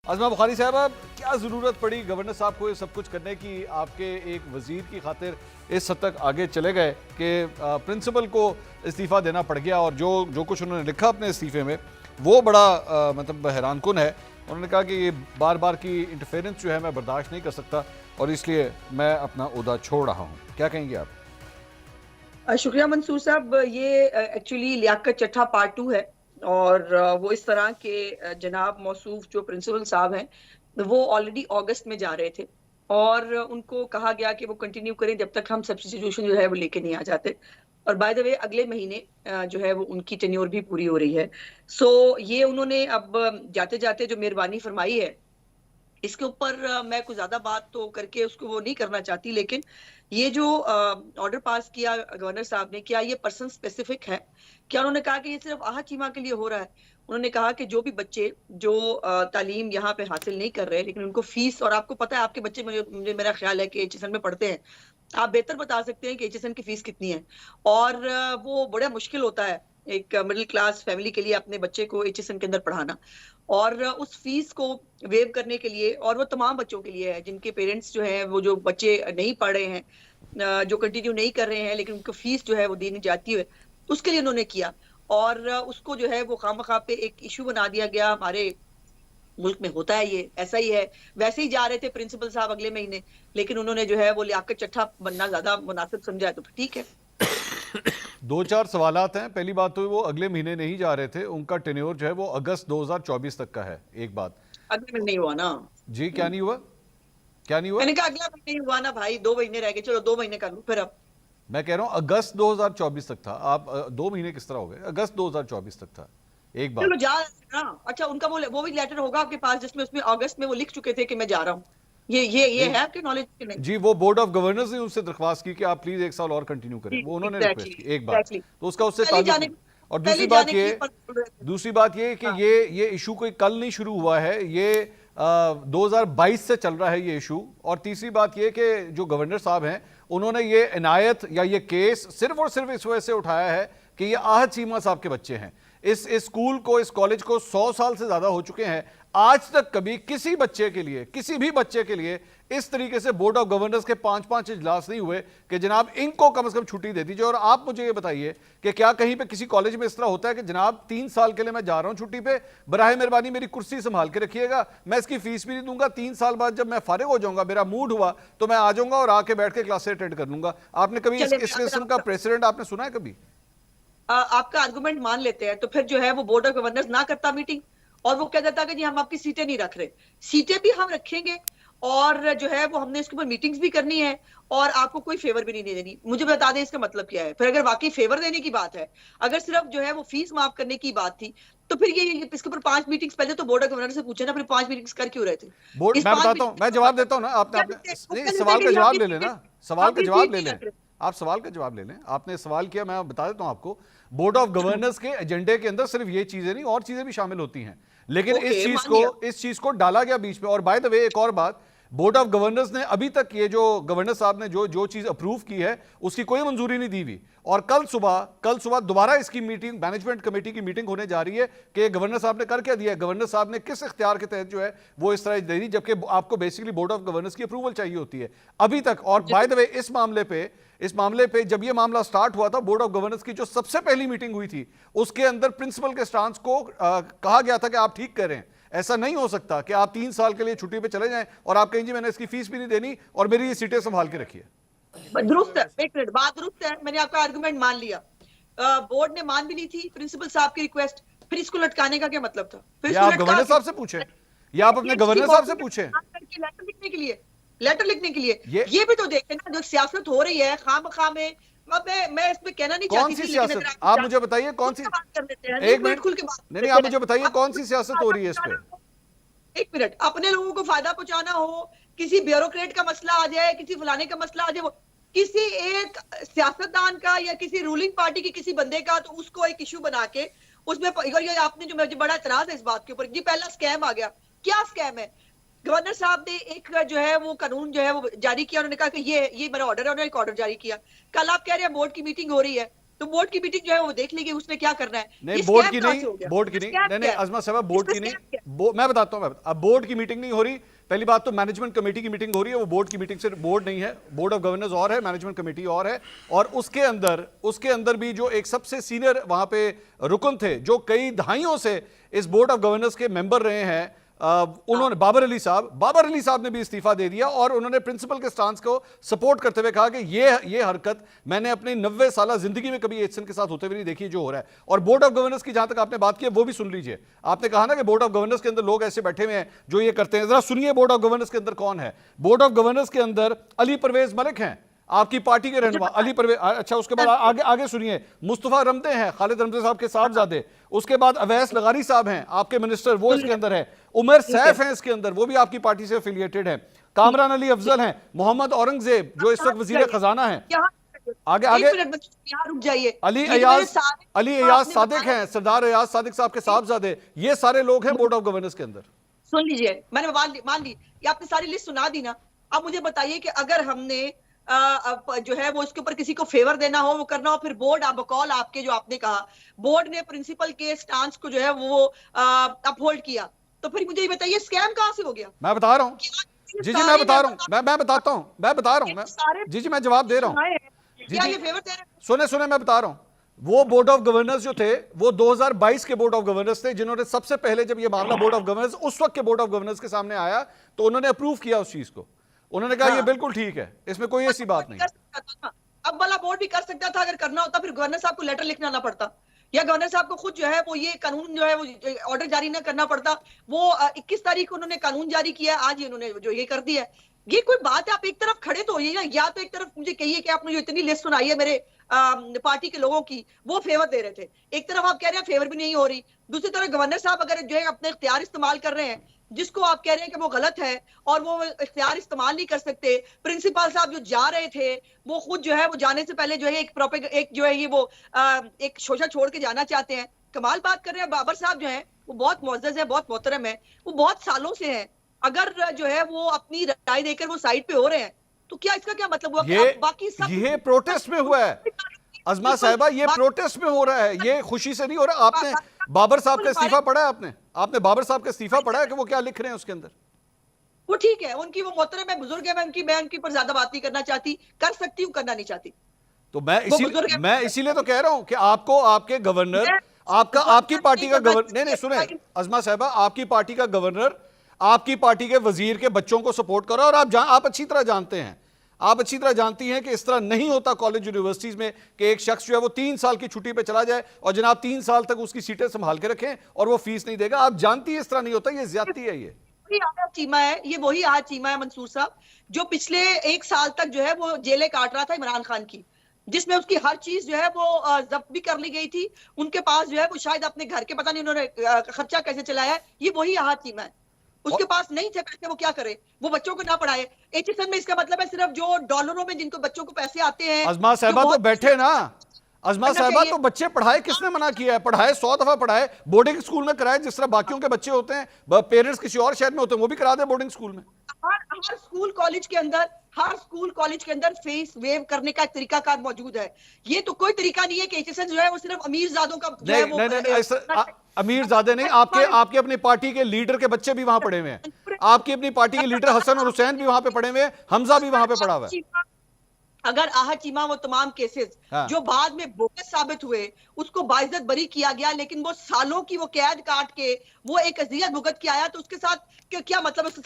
आज़मा बुखारी साहब, क्या ज़रूरत पड़ी गवर्नर साहब को ये सब कुछ करने की? आपके एक वज़ीर की खातिर इस हद तक आगे चले गए कि प्रिंसिपल को इस्तीफ़ा देना पड़ गया, और जो जो कुछ उन्होंने लिखा अपने इस्तीफ़े में वो बड़ा मतलब हैरानकुन है। उन्होंने कहा कि ये बार बार की इंटरफेरेंस जो है मैं बर्दाश्त नहीं कर सकता और इसलिए मैं अपना ओहदा छोड़ रहा हूँ। क्या कहेंगे आप? शुक्रिया मंसूर साहब। ये एक्चुअली लियाकत चट्ठा पार्ट 2 है। और वो इस तरह के जनाब मौसूफ जो प्रिंसिपल साहब हैं वो ऑलरेडी अगस्त में जा रहे थे और उनको कहा गया कि वो कंटिन्यू करें जब तक हम सब्स्टिट्यूशन जो है वो लेके नहीं आ जाते। और बाय द वे अगले महीने जो है वो उनकी टेन्योर भी पूरी हो रही है। सो ये उन्होंने अब जाते जाते जो मेहरबानी फरमाई है इसके ऊपर मैं कुछ ज्यादा बात तो करके उसको वो नहीं करना चाहती, लेकिन ये जो ऑर्डर पास किया गवर्नर साहब ने, क्या ये पर्सन स्पेसिफिक है? क्या उन्होंने कहा कि ये सिर्फ आहा चीमा के लिए हो रहा है? उन्होंने कहा कि जो भी बच्चे जो तालीम यहाँ पे हासिल नहीं कर रहे लेकिन उनको फीस, और आपको पता है आपके बच्चे, मुझे मेरा ख्याल है कि एचएसएन में पढ़ते हैं, आप बेहतर बता सकते हैं कि एचएसएन की फीस कितनी है। और वो बड़ा मुश्किल होता है एक मिडिल क्लास फैमिली के लिए अपने बच्चे को एचएसएन के अंदर पढ़ाना। और उस फीस को वेव करने के लिए, और वो तमाम बच्चों के लिए है जिनके पेरेंट्स जो है वो जो बच्चे नहीं पढ़ रहे हैं, जो कंटिन्यू नहीं कर रहे हैं लेकिन उनको फीस जो है वो देनी जाती है, उसके लिए उन्होंने किया। और उसको जो है वो खामखा पे एक इशू बना दिया गया। हमारे मुल्क में होता है, ये ऐसा ही है। वैसे ही जा रहे थे प्रिंसिपल साहब अगले महीने, लेकिन उन्होंने जो है वो लियाकत चट्ठा बनना ज्यादा मुनासिब समझा है, तो ठीक है। दो चार सवालात हैं। पहली बात तो वो अगले महीने नहीं जा रहे थे, उनका टेन्योर जो है वो अगस्त 2024 तक का है। एक बात। अगले महीने नहीं हुआ ना। जी, क्या नहीं हुआ? क्या नहीं हुआ? मैंने कहा अगला महीने ही हुआ ना भाई, 2 महीने रह गए, चलो 2 महीने कर लो फिर अब। मैं कह रहा हूं अगस्त 2024 तक था। आप 2 महीने किस तरह हो गए? अगस्त 2024 तक था। एक चलो बात। जा रहे हैं ना। अच्छा, उनका वो भी लेटर होगा आपके पास जिसमें उसमें अगस्त में वो लिख चुके थे कि मैं जा रहा हूँ। ये नहीं है आपके नॉलेज के नहीं? जी, वो बोर्ड ऑफ गवर्नर्स ने उनसे दरख्वास्त की कि आप प्लीज एक साल और कंटिन्यू करें, जी, वो उन्होंने एग्जैक्टली रिक्वेस्ट की। एक बात एग्जैक्टली। तो उसका उससे पहले ताल्लुक जाने नहीं। और पहले जाने के लिए बोल रहे थे। दूसरी बात ये कि हाँ। ये इशू कोई कल नहीं शुरू हुआ है, ये 2022 से चल रहा है ये इशू। और तीसरी बात ये कि जो गवर्नर साहब हैं उन्होंने ये इनायत या ये केस सिर्फ और सिर्फ इस वजह से उठाया है कि ये आहत चीमा साहब के बच्चे हैं। इस स्कूल को, इस कॉलेज को 100 साल से ज्यादा हो चुके हैं। आज तक कभी किसी बच्चे के लिए, किसी भी बच्चे के लिए इस तरीके से बोर्ड ऑफ गवर्नर्स के 5-5 इजलास नहीं हुए कि जनाब इनको कम से कम छुट्टी दे दीजिए। और आप मुझे ये बताइए कि क्या कहीं पे किसी कॉलेज में इस तरह होता है कि जनाब 3 साल के लिए मैं जा रहा हूं छुट्टी पे, बराए मेहरबानी मेरी कुर्सी संभाल के रखिएगा, मैं इसकी फीस भी नहीं दूंगा, 3 साल बाद जब मैं फारिग हो जाऊंगा, मेरा मूड हुआ तो मैं आ जाऊंगा और आके बैठ के क्लासेस अटेंड कर लूंगा। आपने कभी चलिए इस किस्म का प्रेसिडेंट आपने सुना है कभी? आपका आर्गुमेंट मान लेते हैं, तो फिर जो है वो बोर्ड ऑफ गवर्नर्स ना करता मीटिंग, और वो कह देता कि जी हम आपकी सीटें नहीं रख रहे। सीटें भी हम रखेंगे और जो है वो हमने इसके ऊपर मीटिंग्स भी करनी है, और आपको कोई फेवर भी नहीं देनी। मुझे बता दें इसका मतलब क्या है फिर? अगर वाकई फेवर देने की बात है, अगर सिर्फ जो है वो फीस माफ करने की बात थी, तो फिर ये इसके ऊपर 5 मीटिंग्स पहले तो बोर्ड ऑफ गवर्नर से पूछे ना, फिर 5 मीटिंग्स कर क्यों रहे थे? बोर्ड, इस मैं 5 बताता हूं, मैं जवाब देता हूं ना। आपने आपने नहीं, सवाल का जवाब ले लेना। सवाल का जवाब ले लें। आप सवाल का जवाब ले लें। आपने सवाल किया, मैं बता देता हूं आपको। बोर्ड ऑफ गवर्नर्स के एजेंडे के अंदर सिर्फ ये चीजें नहीं, और चीजें भी शामिल होती हैं, लेकिन ओके, मान लिया। इस चीज को डाला गया बीच में। और बाय द वे एक और बात, बोर्ड ऑफ गवर्नर्स ने अभी तक ये जो गवर्नर साहब ने जो जो चीज अप्रूव की है उसकी कोई मंजूरी नहीं दी हुई। और कल सुबह दोबारा इसकी मीटिंग, मैनेजमेंट कमेटी की मीटिंग होने जा रही है कि गवर्नर साहब ने कर क्या दिया है, गवर्नर साहब ने किस इख्तियार के तहत जो है वो इस तरह दे दी, जबकि आपको बेसिकली बोर्ड ऑफ गवर्नर्स की अप्रूवल चाहिए होती है अभी तक। और बाय द वे इस मामले पे जब ये मामला स्टार्ट हुआ था, बोर्ड ऑफ गवर्नर्स की जो सबसे पहली मीटिंग हुई थी उसके अंदर प्रिंसिपल के स्टांस को कहा गया था कि आप ठीक कर रहे हैं। ऐसा नहीं हो सकता कि आप 3 साल के लिए छुट्टी पे चले जाएं और आप कहें जी मैंने इसकी फीस भी नहीं देनी और मेरी ये सीटें संभाल के रखिए। दुरुस्त है, एक मिनट, बात दुरुस्त है, मैंने आपका आर्गुमेंट मान लिया। बोर्ड ने मान भी ली थी प्रिंसिपल साहब की रिक्वेस्ट, फिर इसको लटकाने का क्या मतलब था? फिर या इसको आप लटका गवर्नर के साहब से पूछें, या आप अपने गवर्नर साहब से पूछें। लेटर लिखने के लिए, लेटर लिखने के लिए ये ये भी तो देखें ना, जो सियासत हो रही है खामखा में। अब मैं इसमें कहना नहीं कौन चाहती सी थी, लेकिन सियासत? अगर आप मुझे बताइए कौन सी? बात कर लेते हैं, एक एक मिनट मिनट। खुल के बात नहीं कर नहीं, लेते आप हैं। मुझे बताइए अब कौन सी सियासत हो रही है इस पे? एक मिनट, अपने लोगों को फायदा पहुंचाना हो, किसी ब्यूरोक्रेट का मसला आ जाए, किसी फलाने का मसला आ जाए, वो किसी एक सियासतदान का या किसी रूलिंग पार्टी के किसी बंदे का, तो उसको एक इशू बना के उसमें ये आपने, जो मुझे बड़ा एतराज है इस बात के ऊपर, जी पहला स्कैम आ गया। क्या स्कैम है? गवर्नर साहब ने एक जो है वो कानून जो है वो जारी किया, उन्होंने कहा कि ये मेरा ऑर्डर है, उन्होंने एक ऑर्डर जारी किया। कल आप कह रहे हैं बोर्ड की मीटिंग हो रही है, तो बोर्ड की मीटिंग जो है वो देख लेगी उसमें क्या करना है। नहीं ये बोर्ड scam की कहाँ नहीं, से हो गया? बोर्ड की नहीं, Scam नहीं क्या नहीं है? अजमा साहब बोर्ड की इसमें नहीं, scam क्या है? मैं बताता हूं, अब बोर्ड की मीटिंग नहीं हो रही। पहली बात तो मैनेजमेंट कमेटी की मीटिंग हो रही है, वो बोर्ड की मीटिंग से बोर्ड नहीं है, बोर्ड ऑफ गवर्नर्स और है, मैनेजमेंट कमेटी और है। और उसके अंदर भी जो एक सबसे सीनियर वहां पे रुकन थे, जो कई दहाइयों से इस बोर्ड ऑफ गवर्नर्स के मेंबर रहे हैं, उन्होंने बाबर अली साहब ने भी इस्तीफा दे दिया और उन्होंने प्रिंसिपल के स्टांस को सपोर्ट करते हुए कहा कि ये हरकत मैंने अपनी 90 साल जिंदगी में कभी एचसन के साथ होते हुए नहीं देखी जो हो रहा है। और बोर्ड ऑफ गवर्नर्स की जहां तक आपने बात की है वो भी सुन लीजिए। आपने कहा ना कि बोर्ड ऑफ गवर्नर्स के अंदर लोग ऐसे बैठे हुए हैं जो ये करते हैं, जरा सुनिए बोर्ड ऑफ गवर्नर्स के अंदर कौन है। बोर्ड ऑफ गवर्नर्स के अंदर अली परवेज मलिक हैं, आपकी पार्टी के रहनुमा अली परवेज। अच्छा, उसके बाद आगे आगे सुनिए, मुस्तफा रमदे हैं, खालिद रमदे साहब के साहबजादे। उसके बाद अवैस लगारी साहब हैं, आपके मिनिस्टर, वो इसके अंदर है। उमर सैफ हैं इसके अंदर, वो भी आपकी पार्टी से एफिलिएटेड है। कामरान अली अफजल हैं, मोहम्मद औरंगजेब जो इस वक्त वजीर खजाना है। आगे आगे यहाँ रुक जाइए। अली ये जो अयाज मेरे सारे अली अयाज आपने सादिक बताया- हैं, सरदार अयाज सादिक साहब के साहबजादे। ये सारे लोग हैं बोर्ड ऑफ गवर्नर्स के अंदर। सुन लीजिए, मैंने मान ली ये आपने सारी लिस्ट सुना दी ना। अब मुझे बताइए कि अगर हमने जो है वो इसके ऊपर किसी को फेवर देना हो, वो करना हो, फिर बोर्ड बकौल आपके जो आपने कहा बोर्ड ने प्रिंसिपल के स्टांस को जो है वो अपहोल्ड किया, तो फिर मुझे ये बताइए स्कैम कहां से हो गया? मैं बता रहा हूं जी, मैं बता रहा हूं, मैं बताता हूं, मैं बता रहा हूं जी, मैं जवाब दे रहा हूं। क्या ये फेवर दे रहे हैं? सुने मैं बता रहा हूं। वो बोर्ड ऑफ गवर्नर्स जो थे वो 2022 के बोर्ड ऑफ गवर्नर्स थे, जिन्होंने सबसे पहले जब ये मामला बोर्ड ऑफ गवर्नर्स उस वक्त के बोर्ड ऑफ गवर्नर्स के सामने आया तो उन्होंने अप्रूव किया उस चीज को। उन्होंने कहा ये बिल्कुल ठीक है, इसमें कोई ऐसी बात नहीं। अब वाला बोर्ड भी कर सकता था, अगर करना होता फिर गवर्नर साहब को लेटर लिखना ना पड़ता, या गवर्नर साहब को खुद जो है वो ये कानून जो है वो ऑर्डर जारी ना करना पड़ता। वो 21 तारीख को उन्होंने कानून जारी किया, आज ही उन्होंने जो ये कर दिया है। ये कोई बात है? आप एक तरफ खड़े तो होइए ना, या तो एक तरफ मुझे कहिए कि आपने जो इतनी लिस्ट सुनाई है मेरे पार्टी के लोगों की, वो फेवर दे रहे थे। एक तरफ आप कह रहे हैं फेवर भी नहीं हो रही, दूसरी तरफ गवर्नर साहब अगर जो है अपने इख्तियार इस्तेमाल कर रहे हैं, जिसको आप कह रहे हैं कि वो गलत है और वो इख्तियार इस्तेमाल नहीं कर सकते। प्रिंसिपल साहब जो जा रहे थे वो खुद जो है वो जाने से पहले जो है एक जो है ये वो एक शोशा छोड़ के जाना चाहते हैं। कमाल बात कर रहे हैं। बाबर साहब जो है वो बहुत मुअज़्ज़ज़ है, बहुत मोहतरम है, वो बहुत सालों से हैं। अगर जो है वो अपनी राय देकर वो साइड पे हो रहे हैं तो क्या इसका क्या मतलब हुआ? बाकी सब ये प्रोटेस्ट में हुआ है अजमा साहिबा, ये प्रोटेस्ट में हो रहा है, ये खुशी से नहीं हो रहा। आपने बाबर साहब का इस्तीफा पढ़ा है? आपने बाबर साहब का इस्तीफा पढ़ा है कि वो क्या लिख रहे हैं उसके अंदर? वो ठीक है, उनकी वो मोहतरम है, बुजुर्ग है, मैं उनकी पर ज्यादा बात नहीं करना चाहती। कर सकती हूँ, करना नहीं चाहती। तो मैं इसीलिए तो कह रहा हूं कि आपको आपके गवर्नर, आपकी पार्टी का गवर्नर, नहीं सुने अजमा साहिबा, आपकी पार्टी का गवर्नर आपकी पार्टी के वजीर के बच्चों को सपोर्ट करो। और आप अच्छी तरह जानते हैं, आप अच्छी तरह जानती हैं कि इस तरह नहीं होता कॉलेज यूनिवर्सिटीज में कि एक शख्स जो है वो 3 साल की छुट्टी पे चला जाए और जनाब 3 साल तक उसकी सीटें संभाल के रखें और वो फीस नहीं देगा। आप जानती है इस तरह नहीं होता, ये ज्यादती है। ये वही आहा चीमा है मंसूर साहब, जो पिछले 1 साल तक जो है वो जेलें काट रहा था इमरान खान की, जिसमें उसकी हर चीज जो है वो जब्त भी कर ली गई थी। उनके पास जो है वो शायद अपने घर के पता नहीं उन्होंने खर्चा कैसे चलाया है। ये वही आहा चीमा है। उसके पास नहीं थे पैसे, वो क्या करे? वो बच्चों को ना पढ़ाए। एचएसएन में इसका मतलब है सिर्फ जो डॉलरों में जिनको बच्चों को पैसे आते हैं। अजमा साहिबा तो बैठे ना, अजमा साहिबा तो बच्चे पढ़ाए, किसने मना किया है? पढ़ाए, 100 दफा पढ़ाए, बोर्डिंग स्कूल में कराए, जिस तरह बाकियों के बच्चे होते हैं, पेरेंट्स किसी और शहर में होते हैं, वो भी करा दे बोर्डिंग स्कूल में। हर स्कूल कॉलेज के अंदर फेस वेव करने का एक तरीकाकार मौजूद है। ये तो कोई तरीका नहीं है कि एचएसएन जो है वो सिर्फ अमीर जादों का जो है वो अमीर जादे नहीं, आपके अपनी पार्टी के लीडर के बच्चे भी वहां पढ़े हुए हैं। आपकी अपनी पार्टी के लीडर हसन और हुसैन भी वहां पे पढ़े हुए हैं, हमजा भी वहां पे पढ़ा हुआ है। अगर आहा चीमा वो तमाम केसेस जो बाद में बोगस साबित हुए उसको बाइज्जत बरी किया गया, लेकिन वो सालों की वो कैद काट के वो एक अज़ियत भुगत के आया, तो उसके साथ क्या मतलब? उससे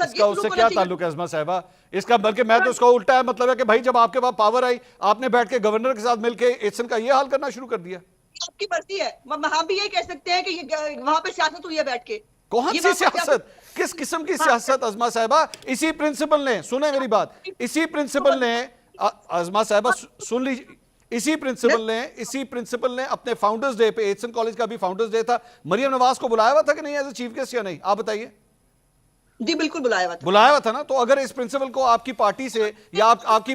क्या ताल्लुक है अजमा साहिबा इसका? बल्कि मैं तो उसका उल्टा है, मतलब है कि भाई जब आपके पास पावर आई, आपने बैठ के गवर्नर के साथ मिलकर एचएसएन का ये हाल करना शुरू कर दिया। आपकी मर्जी है, हम भी यही कह सकते हैं कि वहां पे सियासत हुई है बैठ के। कौन सी सियासत? किस किस्म की सियासत अजमा साहिबा? इसी प्रिंसिपल ने, सुने मेरी बात, इसी प्रिंसिपल ने, अजमा साहिबा सुन लीजिए, इसी प्रिंसिपल ने अपने फाउंडर्स डे पे, एचएसएन कॉलेज का भी फाउंडर्स डे था, मरियम नवाज को बुलाया हुआ था कि नहीं एज ए चीफ गेस्ट या नहीं? आप बताइए। जी बिल्कुल बुलाया हुआ था ना। तो अगर इस प्रिंसिपल को आपकी पार्टी से या आपकी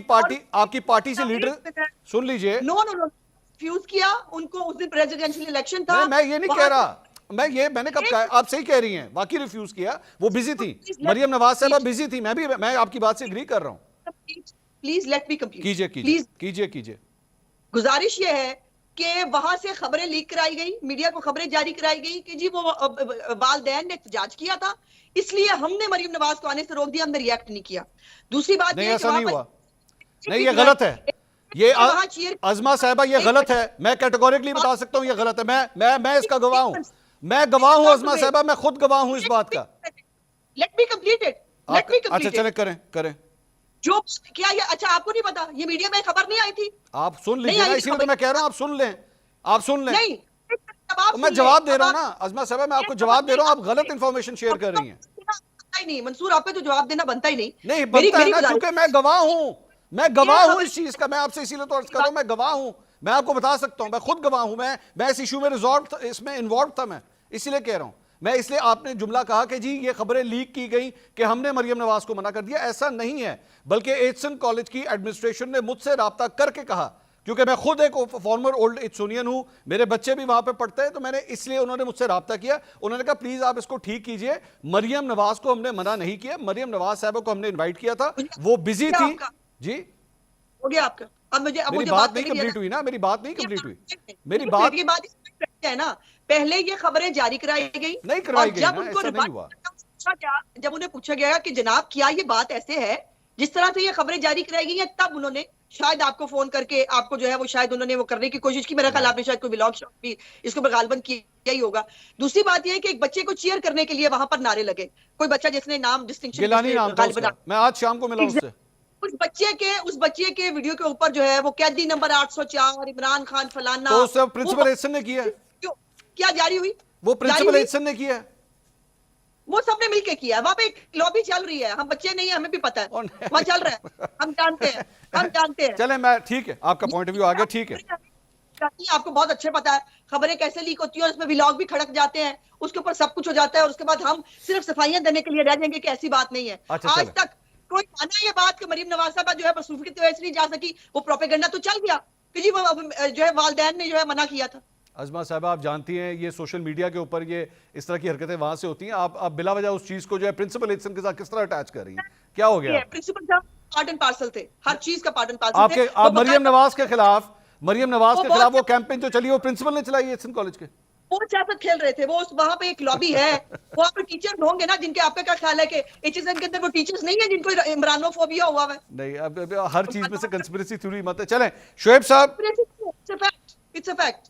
पार्टी से लीडर, सुन लीजिए, नो रिफ्यूज किया उनको। उस दिन प्रेसिडेंशियल इलेक्शन था। मैं ये नहीं कह रहा, मैंने कब कहा? आप सही कह रही हैं, वाकई रिफ्यूज किया, वो बिजी थी, मरियम नवाज साहब बिजी थी। मैं आपकी बात से एग्री कर रहा हूं। Please let me complete. कीजिए। गुजारिश गुजारिश ये है कि वहां से खबरें लीक कराई गई, मीडिया को खबरें जारी कराई गई कि जी वो वालदैन ने एहतजाज किया था, इसलिए हमने मरियम नवाज को आने से रोक दिया, हमने रिएक्ट नहीं किया। दूसरी बात नहीं, ये ऐसा नहीं हुआ। नहीं, ये वहां गलत है। ये वहां चीयर अजमा साहिबा, ये गलत है। मैं कैटेगोरिकली बता सकता हूं ये गलत है। मैं इसका गवाह हूं। मैं गवाह हूं अजमा साहिबा, मैं खुद गवाह हूं इस बात का। Let me complete it, let me अच्छा, कंप्लीट चले, इट। करें करें। जो क्या ये, अच्छा आपको नहीं पता, ये मीडिया में खबर नहीं आई थी? आप सुन नहीं लीजिए ना, आई थी इसीलिए तो खबर। मैं कह रहा हूं आप सुन लें, आप सुन लें। नहीं, अब आप तो मैं सुन जवाब लें, दे रहा अब हूं ना आप- अजमा साहिबा, मैं आपको जवाब दे रहा हूं, आप गलत इंफॉर्मेशन शेयर कर रही हैं। बनता ही नहीं मंसूर, आप पे तो जवाब देना बनता ही नहीं। नहीं मेरी बनता है मेरी ना, गुजारिश- क्योंकि मैं गवाह हूं। मैं गवाह हूं खबर- इस चीज का। मैं आपसे इसीलिए तो अर्ज कर रहा हूं, मैं गवाह हूं। मैं आपको बता सकता हूं, मैं खुद गवाह हूं। मैं इस इशू में रिजॉल्व, इसमें इन्वॉल्व था। मैं इसीलिए कह रहा हूं। मैं इसलिए, आपने जुमला कहा कि जी ये खबरें लीक की गई कि हमने मरियम नवाज को मना कर दिया, ऐसा नहीं है। बल्कि एचसन कॉलेज की एडमिनिस्ट्रेशन ने मुझसे राब्ता करके कहा, क्योंकि मैं खुद एक फॉर्मर ओल्ड एचसोनियन हूं, मेरे बच्चे भी वहां पे पढ़ते हैं, तो मैंने इसलिए, उन्होंने मुझसे राब्ता किया। उन्होंने कहा प्लीज आप इसको ठीक कीजिए, मरियम नवाज को हमने मना नहीं किया, मरियम नवाज साहब को हमने इनवाइट किया था, वो बिजी थी। जी, हो गया आपका। अब मेरी मुझे बात नहीं करने कंप्लीट दिया हुई ना, मेरी बात नहीं ना। कंप्लीट हुई। ये मेरी ये बात ये बात है ना, पहले ये खबरें जारी कराई गई नहीं करवाई और गई जब ना, उनको ऐसा नहीं हुआ। पूछा गया, जब उन्हें पूछा गया कि जनाब क्या ये बात ऐसे है जिस तरह से ये खबरें जारी कराई गई हैं, तब उन्होंने शायद आपको फोन करके, आपको जो है वो शायद उन्होंने वो करने की कोशिश की। मेरा ख्याल आपने शायद कोई व्लॉग शॉट भी इसको गालबन किया ही होगा। दूसरी बात यह है कि एक बच्चे को चीयर करने के लिए वहां पर नारे लगे, कोई बच्चा जिसने नाम डिस्टिंक्शन गिलानी नाम था उसका, मैं आज शाम को मिला उससे। उस बच्चे के वीडियो के ऊपर जो है वो कैदी नंबर 804 इमरान खान फलाना, तो सब वो प्रिंसिपल एचसन ने किया है, क्या जारी हुई? वो जारी प्रिंसिपल हुई? एचसन ने किया है। वो सबने मिलके किया। वहां पे एक लॉबी चल रही है, हम बच्चे नहीं है, हमें भी पता है वहां चल रहा है, हम जानते हैं, हम जानते हैं। चले, मैं ठीक है, आपका पॉइंट ऑफ व्यू आ गया, ठीक है। आपको बहुत अच्छे पता है खबरें कैसे लीक होती है, और उसमें व्लॉग भी खड़क जाते हैं, उसके ऊपर सब कुछ हो जाता है, और उसके बाद हम सिर्फ सफाइयां देने के लिए रह जाएंगे कि ऐसी बात नहीं है। अच्छा, आज चलें। तक कोई माना ये बात कि मरियम नवाज साहबा जो है मसरूफ की वजह से नहीं जा सकी, वो प्रोपेगेंडा तो चल गया कि जी वो जो है वालदैन ने जो है मना किया था। अजमा साहबा, आप जानती हैं ये सोशल मीडिया के ऊपर ये इस तरह की हरकतें वहां से होती हैं। आप बिला वजह उस चीज को जो है प्रिंसिपल एचसन के साथ किस तरह अटैच कर रही हैं? क्या हो गया? प्रिंसिपल साहब पार्ट एंड पार्सल थे, हर चीज का पार्ट एंड पार्सल आपके, थे। आप मरियम नवाज के खिलाफ, मरियम नवाज के वो खिलाफ वो बहुत- कैंपेन जो चली, वो प्रिंसिपल ने चलाई एचसन कॉलेज के। वो सियासत खेल रहे थे, वो वहां पे एक लॉबी है, वहां पे टीचर होंगे ना जिनके, आपका क्या ख्याल है कि एचएसएन के अंदर वो टीचर्स नहीं है जिनको इमरानोफोबिया हुआ है? नहीं, अब हर चीज में से कंस्पिरेसी थ्योरी मत है। चलें, शोएब साहब, it's a fact, it's a fact.